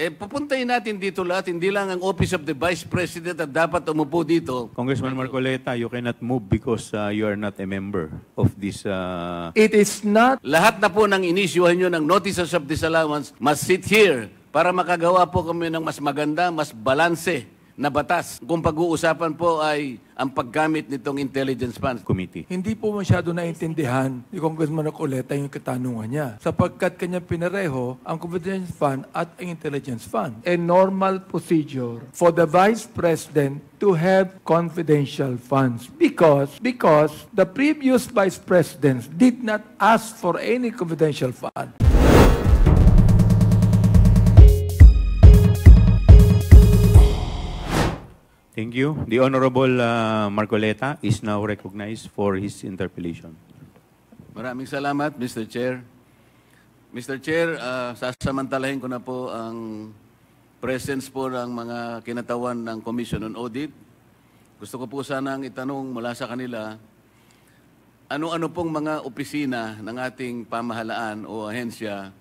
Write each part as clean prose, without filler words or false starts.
Pupuntahin natin dito lahat, hindi lang ang Office of the Vice President at dapat umupo dito. Congressman Marcoleta, you cannot move because you are not a member of this. It is not. Lahat na po ng inisyuhan nyo ng notices of disallowance must sit here para makagawa po kami ng mas maganda, mas balanse na batas. Kung pag-uusapan po ay ang paggamit nitong intelligence funds. Committee. Hindi po masyado naintindihan ni Congressman Marcoleta yung katanungan niya. Sapagkat kanya pinareho ang confidence fund at ang intelligence fund. A normal procedure for the Vice President to have confidential funds because the previous Vice Presidents did not ask for any confidential fund. Thank you. The Honorable Marcoleta is now recognized for his interpellation. Maraming salamat, Mr. Chair. Mr. Chair, sasamantalahin ko na po ang presence po ng mga kinatawan ng Commission on Audit. Gusto ko po sanang itanong mula sa kanila, ano-ano pong mga opisina ng ating pamahalaan o ahensya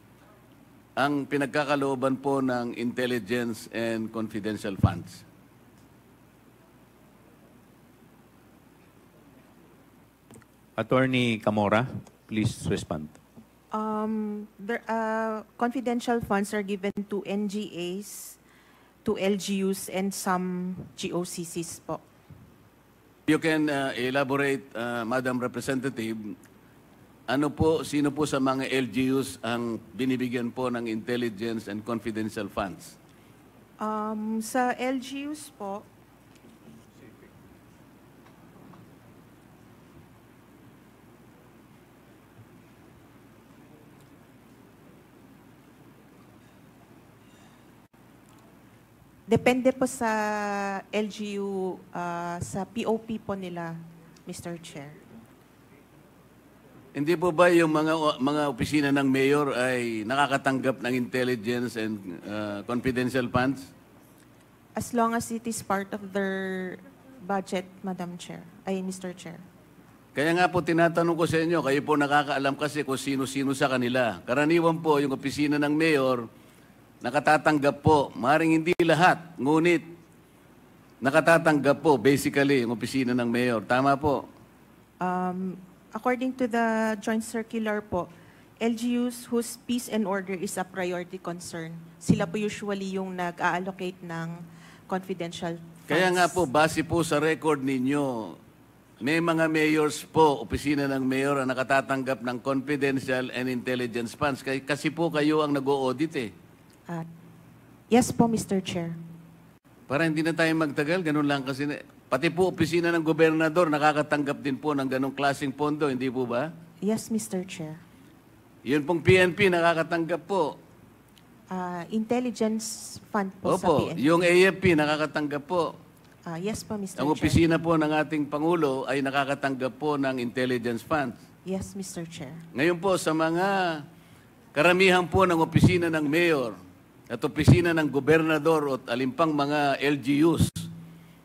ang pinagkakalooban po ng intelligence and confidential funds? Attorney Camora, please respond. Confidential funds are given to NGAs, to LGUs, and some GOCCs po. You can elaborate, Madam Representative, sino po sa mga LGUs ang binibigyan po ng intelligence and confidential funds? Sa LGUs po, depende po sa LGU, sa POP po nila, Mr. Chair. Hindi po ba yung mga opisina ng mayor ay nakakatanggap ng intelligence and confidential funds? As long as it is part of their budget, Madam Chair, Mr. Chair. Kaya nga po tinatanong ko sa inyo, kayo po nakakaalam kasi kung sino-sino sa kanila. Karaniwan po yung opisina ng mayor, nakatatanggap po, maaaring hindi lahat, ngunit nakatatanggap po basically yung opisina ng mayor. Tama po? According to the joint circular po, LGUs whose peace and order is a priority concern, sila po usually yung nag-allocate ng confidential funds. Kaya nga po, base po sa record ninyo, may mga mayors po, opisina ng mayor, ang nakatatanggap ng confidential and intelligence funds. Kasi po kayo ang nag-o-audit eh. Yes po, Mr. Chair. Para hindi na tayo magtagal, ganun lang kasi. Pati po, opisina ng gobernador, nakakatanggap din po ng ganung klaseng pondo, hindi po ba? Yes, Mr. Chair. Yun pong PNP, nakakatanggap po. Intelligence fund po sa Opo, PNP. yung AFP, nakakatanggap po. Yes po, Mr. Ang Chair. opisina po ng ating Pangulo ay nakakatanggap po ng intelligence funds. Yes, Mr. Chair. Ngayon po, sa mga karamihan po ng opisina ng mayor, at opisina ng gobernador at alimpang mga LGUs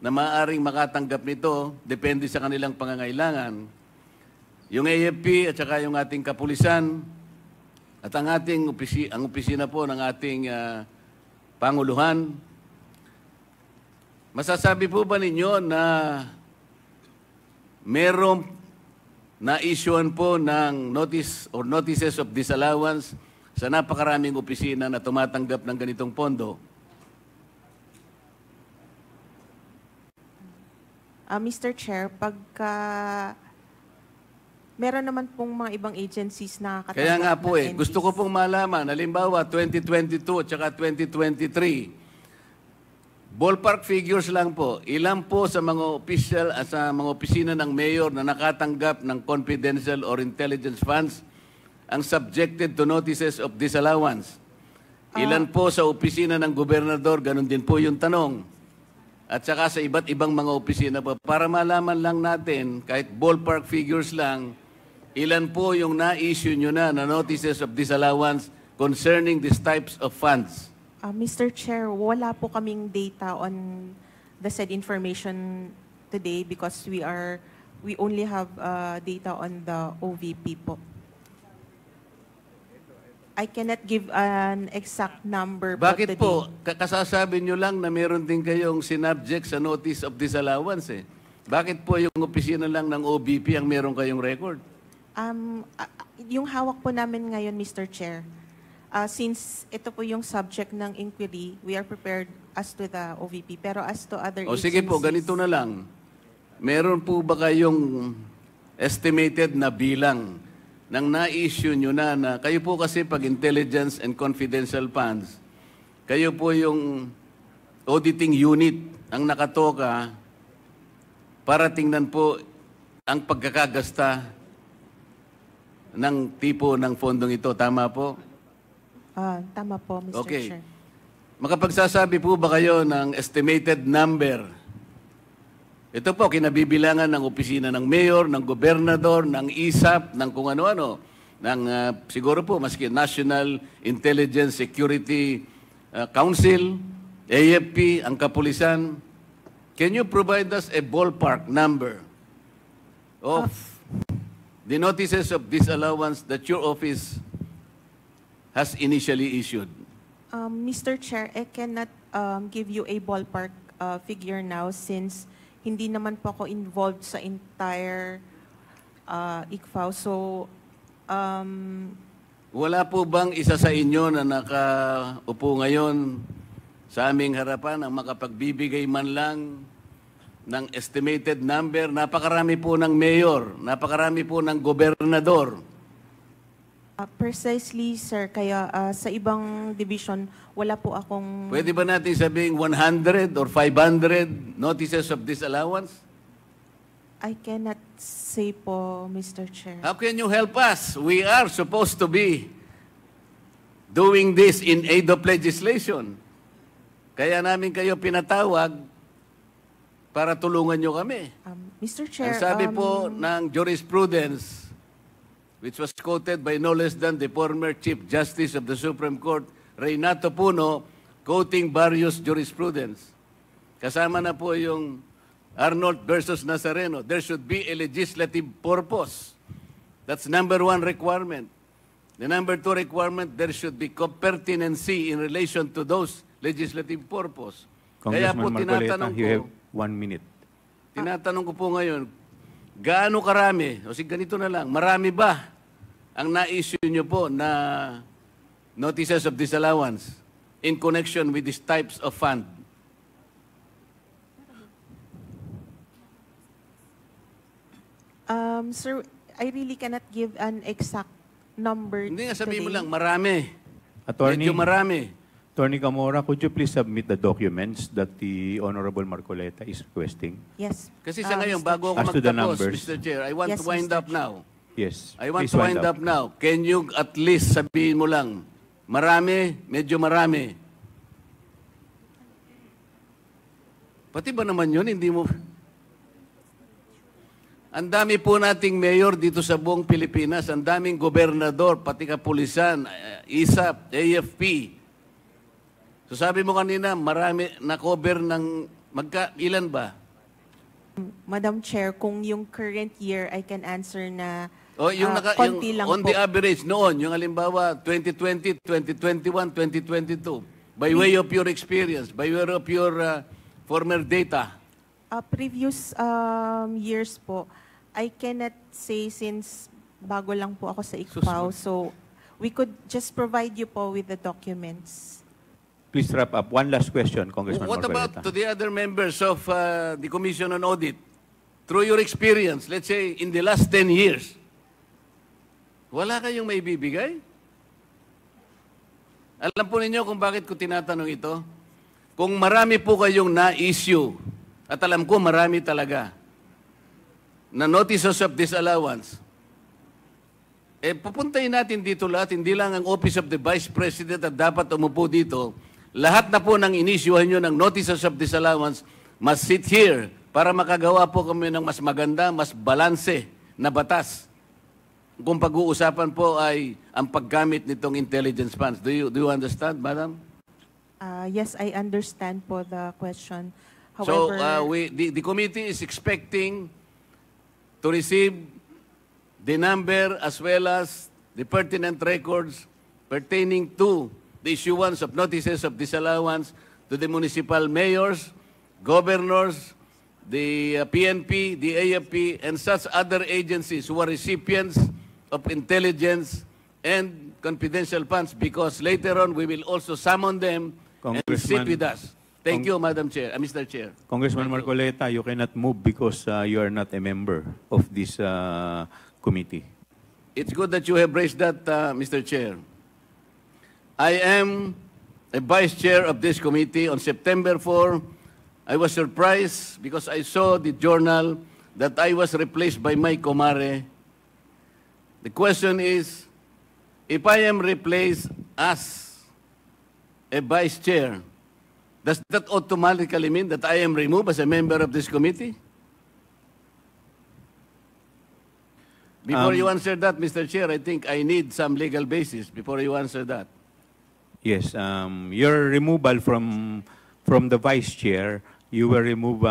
na maaaring makatanggap nito, depende sa kanilang pangangailangan. Yung AFP at saka yung ating kapulisan at ang ating opisina po ng ating Panguluhan, masasabi po ba ninyo na merong na-issuean po ng notice or notices of disallowance sa napakaraming opisina na tumatanggap ng ganitong pondo? Mr. Chair, pagka meron naman pong mga ibang agencies na katanggap. Kaya nga po ng gusto ko pong malaman, halimbawa 2022 at saka 2023, ballpark figures lang po, ilan po sa mga official at sa mga opisina ng mayor na nakatanggap ng confidential or intelligence funds ang subjected to notices of disallowance? Ilan po sa opisina ng gobernador, ganun din po yung tanong. At saka sa iba't ibang mga opisina po, para malaman lang natin, kahit ballpark figures lang, ilan po yung na-issue nyo na notices of disallowance concerning these types of funds? Mr. Chair, wala po kaming data on the said information today because we only have data on the OVP po. I cannot give an exact number. but Bakit the po? day- Kasasabi nyo lang na meron din kayong sinubject sa notice of disallowance eh. Bakit po yung opisina lang ng OBP ang meron kayong record? Yung hawak po namin ngayon, Mr. Chair, since ito po yung subject ng inquiry, we are prepared as to the OVP. Pero as to other O sige po, agencies- ganito na lang. Meron po ba kayong estimated na bilang ng na-issue nyo na kayo po kasi pag intelligence and confidential funds, kayo po yung auditing unit ang nakatoka para tingnan po ang pagkakagasta ng tipo ng fondong ito. Tama po? Tama po, Mr. Okay. Chair. Makapagsasabi po ba kayo ng estimated number? Ito po, kinabibilangan ng opisina ng mayor, ng gobernador, ng ISAP, ng kung ano-ano, ng siguro po, maski National Intelligence Security Council, AFP, ang kapulisan. Can you provide us a ballpark number of the notices of disallowance that your office has initially issued? Mr. Chair, I cannot give you a ballpark figure now since hindi naman po ako involved sa entire ICFAO. So, Wala po bang isa sa inyo na nakaupo ngayon sa aming harapan ang makapagbibigay man lang ng estimated number? Napakarami po ng mayor, napakarami po ng gobernador. precisely, sir, kaya sa ibang division, wala po akong... Pwede ba natin sabing 100 or 500 notices of disallowance? I cannot say po, Mr. Chair. How can you help us? We are supposed to be doing this in aid of legislation. Kaya namin kayo pinatawag para tulungan nyo kami. Mr. Chair, Ang sabi po ng jurisprudence, which was quoted by no less than the former Chief Justice of the Supreme Court, Reynato Puno, quoting various jurisprudence. Kasama na po yung Arnold versus Nazareno. There should be a legislative purpose. That's number one requirement. The number two requirement, there should be pertinency in relation to those legislative purpose. Kaya po Congressman Marcoleta, tinatanong you ko, have 1 minute. tinatanong ko po ngayon, gaano karami, o sige ganito na lang, marami ba ang na-issue nyo po na notices of disallowance in connection with these types of fund? Sir, I really cannot give an exact number Hindi nga sabihin mo today. lang, marami. Attorney, Medyo marami. Attorney Camora, could you please submit the documents that the Honorable Marcoleta is requesting? Yes. Kasi sa ngayon, Mr. bago ako As to the magtapos, numbers. Mr. Chair, I want Yes, to wind Mr. up now. Yes. I want please to wind up now. Can you at least sabihin mo lang, marami, medyo marami. Pati ba naman yun, hindi mo... Ang dami po nating mayor dito sa buong Pilipinas, ang daming gobernador, pati kapulisan, ISAP, AFP. So sabi mo kanina, marami na-cover ng... ilan ba? Madam Chair, kung yung current year, I can answer na O yung, konti lang on po. the average noon, yung halimbawa 2020, 2021, 2022, by way of your experience, by way of your former data, Previous years po, I cannot say since bago lang po ako sa ICFAO. So, we could just provide you po with the documents. Please wrap up. One last question, Congressman what about Marcoleta. to the other members of the Commission on Audit? Through your experience, let's say in the last 10 years, wala kayong may bibigay? Alam po ninyo kung bakit ko tinatanong ito? Kung marami po kayong na-issue, at alam ko marami talaga, na notices of disallowance, pupuntahin natin dito lahat, hindi lang ang Office of the Vice President at dapat umupo dito. Lahat na po ng inisyuhan nyo ng notices of disallowance must sit here para makagawa po kami ng mas maganda, mas balanse na batas. Kung pag-uusapan po ay ang paggamit nitong intelligence funds. Do you understand, Madam? Yes, I understand po the question. So, However, the committee is expecting to receive the number as well as the pertinent records pertaining to the issuance of notices of disallowance to the municipal mayors, governors, the PNP, the AFP, and such other agencies who are recipients of intelligence and confidential funds, because later on we will also summon them and sit with us. Thank you, Madam Chair, Mr. Chair. Congressman Marcoleta, you cannot move because you are not a member of this committee. It's good that you have raised that, Mr. Chair. I am a vice chair of this committee. On September 4, I was surprised because I saw the journal that I was replaced by my comare. The question is, if I am replaced as a vice chair, does that automatically mean that I am removed as a member of this committee? Before you answer that, Mr. Chair, I think I need some legal basis before you answer that. Yes, your removal from the vice chair, you were removed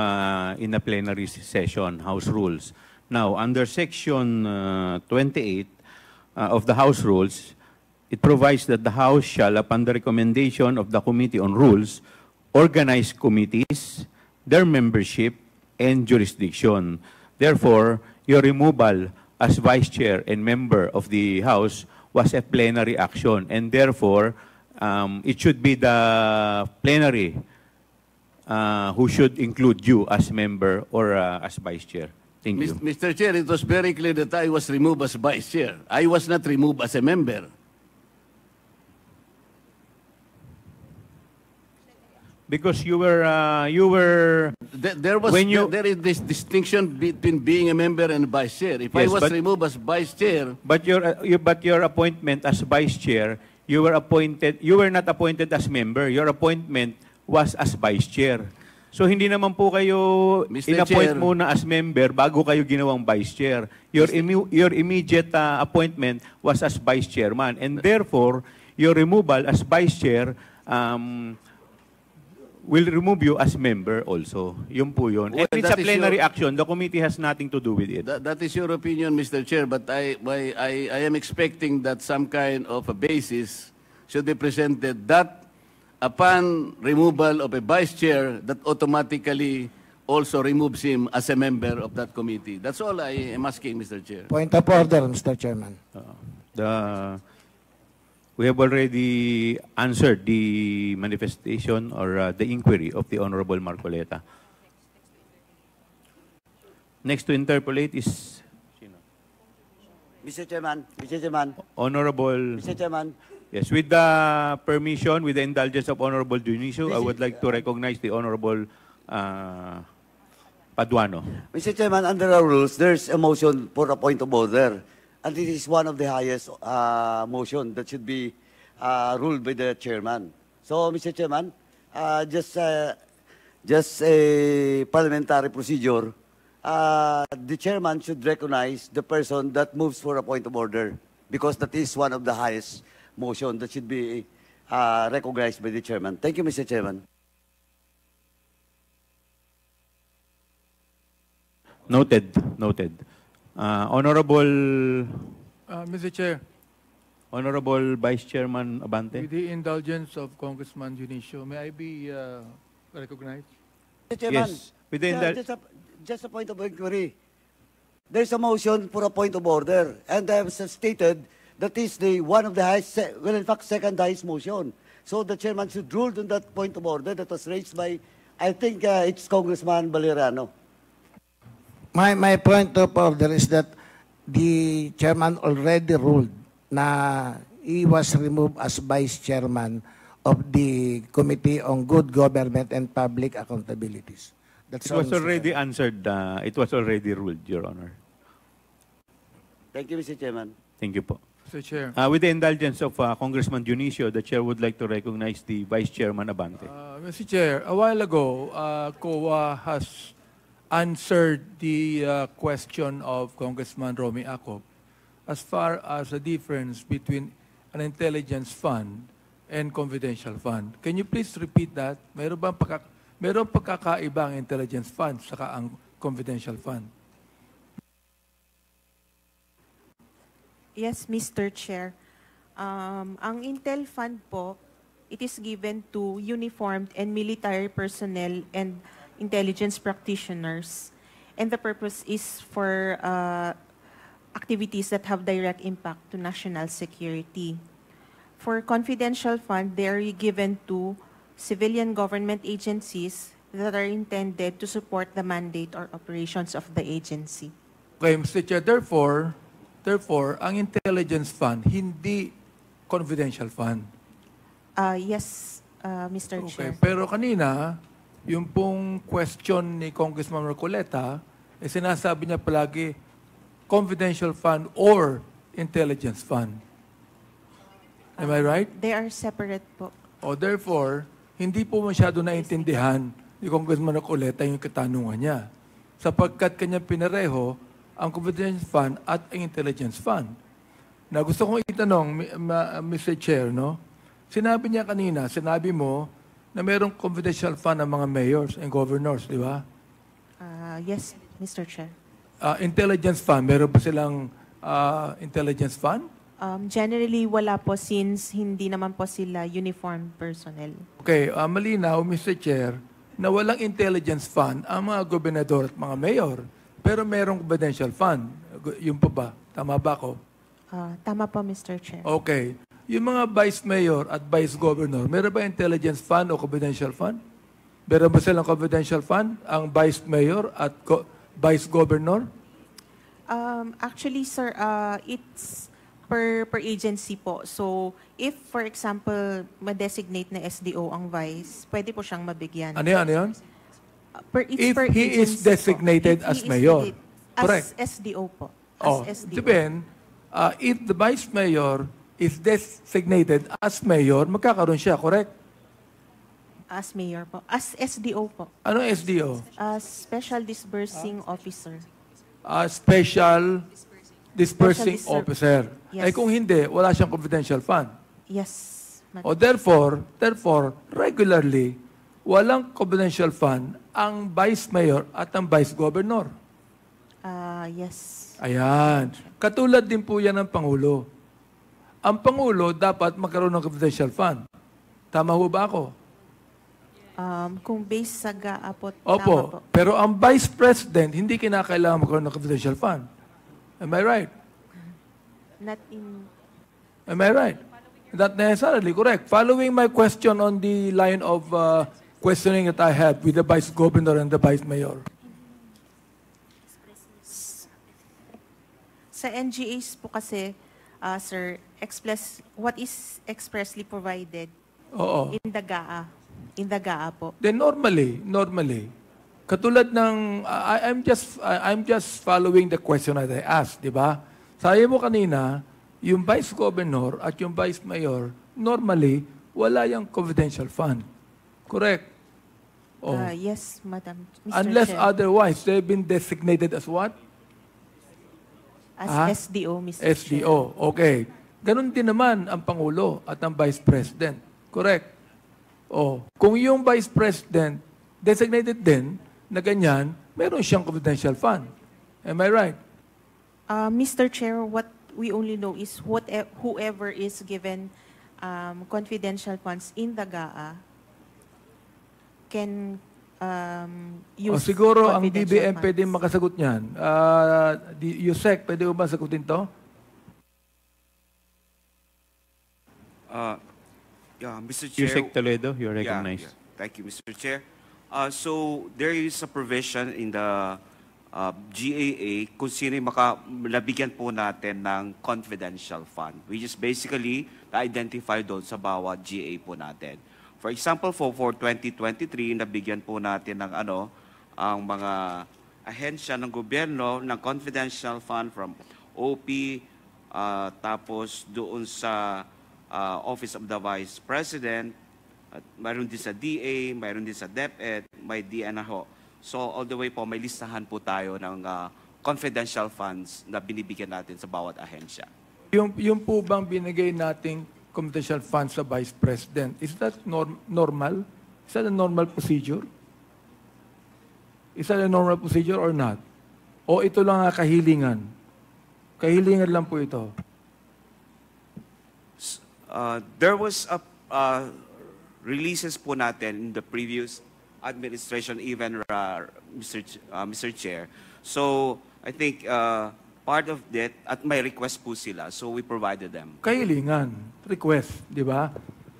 in a plenary session, House Rules. Now, under Section 28 of the House Rules, it provides that the House shall, upon the recommendation of the Committee on Rules, organize committees, their membership, and jurisdiction. Therefore, your removal as vice chair and member of the House was a plenary action, and therefore, it should be the plenary who should include you as member or as vice chair. Thank you. Mr. Chair, it was very clear that I was removed as vice chair. I was not removed as a member. Because you were There is this distinction between being a member and vice chair. If I Yes, was but- removed as vice chair, but your appointment as vice chair, you were not appointed as member. Your appointment was as vice chair. So hindi naman po kayo Mr. in-appoint Chair. muna as member bago kayo ginawang vice chair. Your immediate appointment was as vice chairman, and therefore your removal as vice chair will remove you as member also. Yun po yun. Well, And it's a that is plenary your- action. The committee has nothing to do with it. that is your opinion, Mr. Chair, but I am expecting that some kind of a basis should be presented that upon removal of a vice chair, that automatically also removes him as a member of that committee. That's all I am asking, Mr. Chair. Point of order, Mr. Chairman. We have already answered the manifestation or the inquiry of the Honorable Marcoleta. Next to interpolate is Mr. Chairman, Honorable. Mr. Chairman, Yes, with the permission, with the indulgence of Honorable Dionisio, I would like to recognize the Honorable Paduano. Mr. Chairman, under our rules, there's a motion for a point of order. And this is one of the highest motion that should be ruled by the chairman. So, Mr. Chairman, just a parliamentary procedure, the chairman should recognize the person that moves for a point of order, because that is one of the highest motion that should be recognized by the chairman. Thank you, Mr. Chairman. Noted. Honorable Mr. Chair, Honorable Vice Chairman Abante. with the indulgence of Congressman Dionisio, may I be recognized? Mr. Chairman, Yes, with the just a point of inquiry. There's a motion for a point of order, and I have stated that is the one of the highest, well, in fact, second highest motion. So the chairman should rule on that point of order that was raised by, I think it's Congressman Valeriano. My point of order is that the chairman already ruled na he was removed as vice chairman of the Committee on Good Government and Public Accountabilities. That's It all, was Mr. already Chairman. answered. It was already ruled, Your Honor. Thank you, Mr. Chairman. Thank you po. Mr. Chair, With the indulgence of Congressman Dionisio, the Chair would like to recognize the Vice Chairman Abante. Mr. Chair, a while ago, COA has answered the question of Congressman Romy Acob as far as the difference between an intelligence fund and confidential fund. Can you please repeat that? Meron pagkakaiba ang intelligence fund saka ang confidential fund? Yes, Mr. Chair. Ang Intel Fund po, it is given to uniformed and military personnel and intelligence practitioners. And the purpose is for activities that have direct impact to national security. For confidential fund, they are given to civilian government agencies that are intended to support the mandate or operations of the agency. Okay, Mr. Chair, therefore, ang intelligence fund, hindi confidential fund. Yes, Mr. Okay, Chair. pero kanina, yung pong question ni Congressman Marcoleta, sinasabi niya palagi, confidential fund or intelligence fund. Am I right? They are separate po. O therefore, hindi po masyado naintindihan ni Congressman Marcoleta yung katanungan niya. Sapagkat kanya pinareho ang confidential fund at ang intelligence fund. Na gusto kong itanong, Mr. Chair, no? Sinabi niya kanina, sinabi mo na mayroong confidential fund ng mga mayors and governors, di ba? Yes, Mr. Chair. Intelligence fund, meron ba silang intelligence fund? Generally, wala po since hindi naman po sila uniformed personnel. Okay, malinaw, Mr. Chair, na walang intelligence fund ang mga gobernador at mga mayor. Pero merong confidential fund. Yung pa ba? Tama ba ako? Tama po, Mr. Chair. Okay. Yung mga vice mayor at vice governor, meron ba intelligence fund o confidential fund? Meron ba silang confidential fund ang vice mayor at vice governor? Actually, sir, it's per agency po. So, if, for example, ma-designate na SDO ang vice, pwede po siyang mabigyan. Ano yan? Ano yan? It's If per he is agency po. designated If as he is mayor. Correct. As SDO po. Oh, As SDO. depend. If the vice mayor is designated as mayor, magkakaroon siya, correct? As mayor po. As SDO po. Ano SDO? Special Disbursing Officer. Special dispersing Special officer. Yes. Ay kung hindi, wala siyang confidential fund. Yes. O therefore, regularly, walang confidential fund ang vice mayor at ang vice governor. Yes. Ayan. Katulad din po yan ng Pangulo. Ang Pangulo dapat magkaroon ng confidential fund. Tama ho ba ako? Kung based sa GAA po, tama Opo. po. Pero ang Vice President, hindi kinakailangan magkaroon ng confidential fund. Am I right? Not in... Am I right? Not necessarily correct. Following my question on the line of questioning that I had with the Vice Governor and the Vice Mayor. Sa NGAs po kasi, sir, what is expressly provided Oo. in the GAA. In the GAA po. Then normally, katulad ng, I'm just following the question that I asked, di ba? Sabi mo kanina, yung Vice Governor at yung Vice Mayor, normally, wala yung confidential fund. Correct? Oh. Yes, Madam. Mr. Unless Chair. otherwise, they've been designated as what? As SDO, Mr. Chair. SDO. Okay. Ganon din naman ang Pangulo at ang Vice President. Correct? Oh, kung yung Vice President designated din na ganyan, meron siyang confidential fund. Am I right? Mr. Chair, what we only know is whoever is given confidential funds in the GAA can use Siguro ang confidential DBM funds. pwede makasagot niyan. Yusek, pwede mo ba sagutin to? Yeah, Mr. Chair. Yusek Toledo, you're Yeah, recognized. yeah. Thank you, Mr. Chair. So there is a provision in the GAA kung sino yung nabigyan po natin ng confidential fund, which is basically na-identify doon sa bawat GA po natin. For example, for 2023, nabigyan po natin ng ang mga ahensya ng gobyerno ng confidential fund from OP, tapos doon sa Office of the Vice President, mayroon din sa DA, mayroon din sa DepEd, may DNRO. So all the way po, may listahan po tayo ng confidential funds na binibigyan natin sa bawat ahensya. Yung po bang binigay nating confidential funds sa Vice President, is that normal? Is that a normal procedure? Is that a normal procedure or not? O ito lang kahilingan? Kahilingan lang po ito. There was a releases po natin in the previous administration, even Mr. Chair. So I think part of that, at may request po sila, so we provided them. Kahilingan, request, di ba?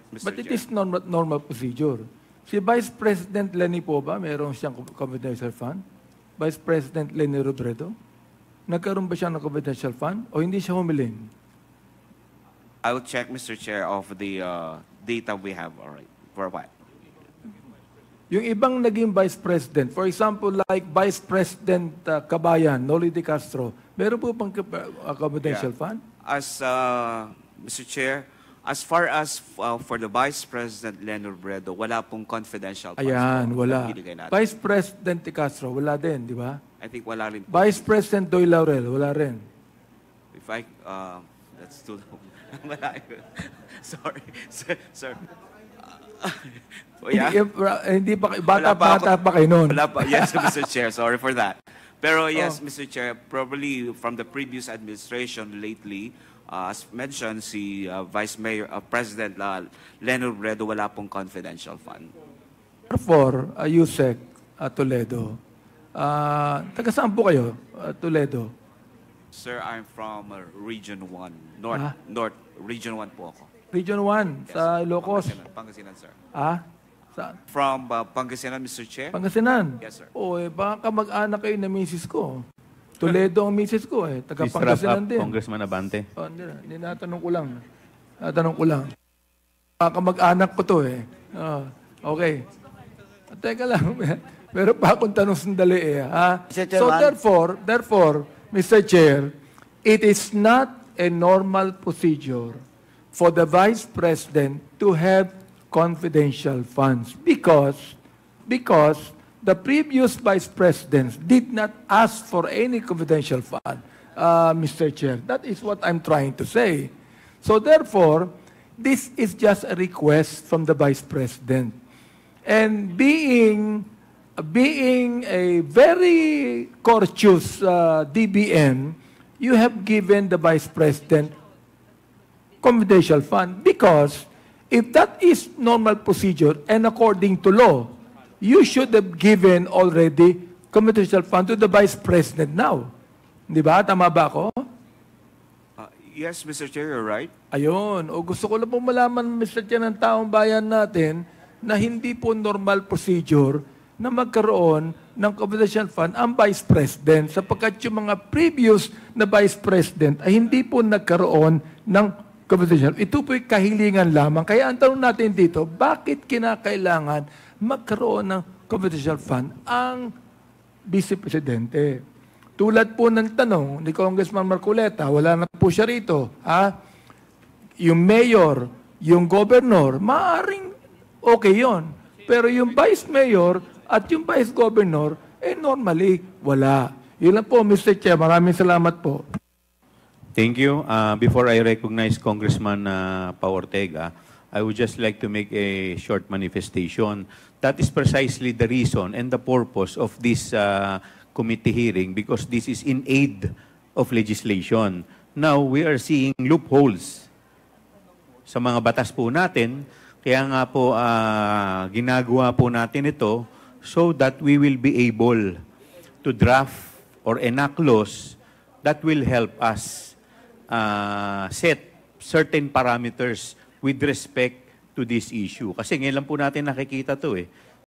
Mr. But it Chair. is normal procedure. Si Vice President Lenny po ba, mayroon siyang confidential fund? Vice President Lenny Robredo? Nagkaroon ba siya ng confidential fund? O hindi siya humiling? I will check, Mr. Chair, of the data we have already for a while. Yung ibang naging Vice President, for example, like Vice President Cabayan, Noli de Castro, meron po pang confidential Yeah. fund? As Mr. Chair, as far as for the Vice President Leonard Bredo, wala pong confidential funds Ayan, po wala. na binigay natin. Vice President de Castro, wala din, di ba? I think wala rin po. Vice President Doy Laurel, wala rin. If I, that's too long. Malayo. Sorry. Sir. Oh, yeah? Hindi pa, Wala bata pa kayo noon. Wala pa. Yes, Mr. Chair. Sorry for that. Pero yes, Mr. Chair, probably from the previous administration lately, as mentioned, si Vice Mayor, President Leonard Bredo, wala pong confidential fund. Therefore, Yusek Toledo, taga saan po kayo, Toledo? Sir, I'm from Region 1, North, Region 1 po ako. Region 1, sa Ilocos. Pangasinan, sir. Saan? From Pangasinan, Mr. Chair? Pangasinan? Yes, sir. Baka mag-anak kayo na misis ko. Toledo ang misis ko taga Please wrap Pangasinan up, din. Congressman Abante. Hindi natanong ko lang. Natanong ko lang. Baka mag-anak ko to okay. Teka lang. Pero pa akong tanong sandali So therefore, Mr. Chair, it is not a normal procedure for the Vice President to have confidential funds because the previous Vice Presidents did not ask for any confidential fund, Mr. Chair. That is what I'm trying to say. So therefore, this is just a request from the Vice President. And being a very courteous DBM, you have given the Vice President confidential fund because if that is normal procedure and according to law, you should have given already confidential fund to the Vice President now. Di ba? Tama ba ako? Yes, Mr. Chair, you're right. Ayun. O gusto ko lang po malaman, Mr. Chair, ng taong bayan natin na hindi po normal procedure na magkaroon ng confidential fund ang Vice President sapagkat yung mga previous na Vice President ay hindi po nagkaroon ng confidential. Ito po'y kahilingan lamang. Kaya ang tanong natin dito, bakit kinakailangan magkaroon ng confidential fund ang Vice Presidente? Tulad po ng tanong ni Congressman Marcoleta, wala na po siya rito. Yung mayor, yung governor, maaaring okay yon. Pero yung vice mayor at yung vice governor, normally, wala. Yun lang po, Mr. Chair. Maraming salamat po. Thank you. Before I recognize Congressman Pao Ortega, I would just like to make a short manifestation. That is precisely the reason and the purpose of this committee hearing because this is in aid of legislation. Now, we are seeing loopholes sa mga batas po natin. Kaya nga po, ginagawa po natin ito so that we will be able to draft or enact laws that will help us set certain parameters with respect to this issue. Kasi ngayon lang po natin nakikita to